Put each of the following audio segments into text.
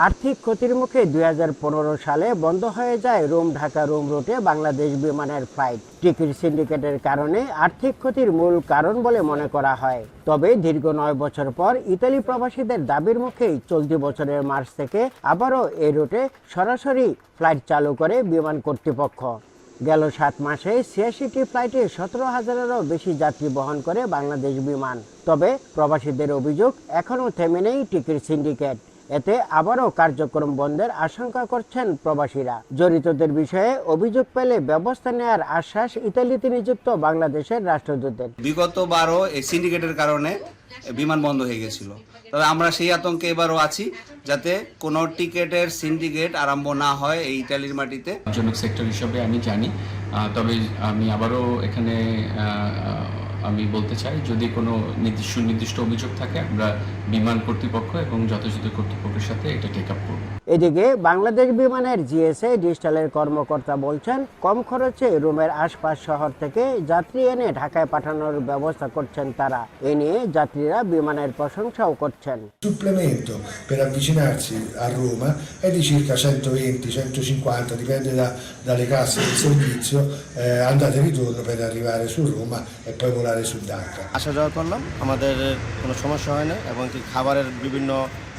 আর্থিক ক্ষতির মুখে 2015 সালে বন্ধ হয়ে যায় রোম ঢাকা রোম রুটে বাংলাদেশ বিমানের ফ্লাইট। টিকিট সিন্ডিকেটের কারণে আর্থিক ক্ষতির মূল কারণ বলে মনে করা হয়। তবে দীর্ঘ 9 বছর পর ইতালি প্রবাসীদের দাবির মুখেই চলতি বছরের মার্চ থেকে আবারও এই রুটে সরাসরি ফ্লাইট চালু করে বিমান কর্তৃপক্ষ। গেল 7 মাসে 86টি ফ্লাইটে 17,000-এরও বেশি যাত্রী বহন করে বাংলাদেশ বিমান। তবে প্রবাসীদের অভিযোগ, এখনও থেমে নেই টিকিট সিন্ডিকেট। এতে আবারও কার্যক্রম বন্ধের আশঙ্কা করছেন প্রবাসীরা। জড়িতদের বিষয়ে অভিযোগ পেলে ব্যবস্থা নেওয়ার আশ্বাস ইতালিতে নিযুক্ত বাংলাদেশের রাষ্ট্রদূতের। বিগত বারও এই সিন্ডিকেটের কারণে বিমান বন্ধ হয়ে গেছিল। তবে আমরা সেই আতঙ্কে এবারও আছি, যাতে কোনো টিকেটের সিন্ডিকেট আরম্ভ না হয় এই ইতালির মাটিতে। জনক সেক্টর হিসাবে আমি জানি, তবে আমি আবারও এখানে আমি বলতে চাই, যদি কোনো সুনির্দিষ্ট অভিযোগ থাকে আমরা বিমান কর্তৃপক্ষ এবং যথাযথ কর্তৃপক্ষের সাথে এটা টেক আপ করব। এদিকে বাংলাদেশ বিমানের জিএসএ ডিজিটালের কর্মকর্তা বলছেন, কম খরচে রোমের আশপাশ শহর থেকে যাত্রী এনে ঢাকায় পাঠানোর ব্যবস্থা করছেন তারা। এ নিয়ে যাত্রীরা বিমানের প্রশংসাও করছেন। Supplemento per avvicinarsi a Roma è di circa 120-150, dipende dalle casse del servizio, andata e ritorno per arrivare su Roma e poi volare su Dhaka. আসা যাওয়া করলাম, আমাদের কোনো সমস্যা হয় না এবং কি খাবারের বিভিন্ন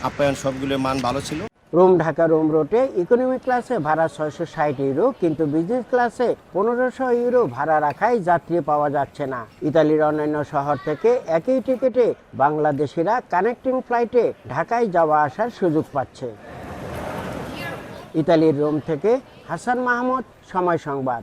আপ্যায়ন সবগুলোর মান ভালো ছিল। রোম ঢাকা রোম রুটে ইকোনমি ক্লাসে ভাড়া 660 ইউরো, কিন্তু বিজনেস ক্লাসে 1500 ইউরো ভাড়া রাখায় যাত্রী পাওয়া যাচ্ছে না। ইতালির অন্যান্য শহর থেকে একই টিকিটে বাংলাদেশিরা কানেক্টিং ফ্লাইটে ঢাকায় যাওয়া আসার সুযোগ পাচ্ছে। ইতালির রোম থেকে হাসান মাহমুদ, সময় সংবাদ।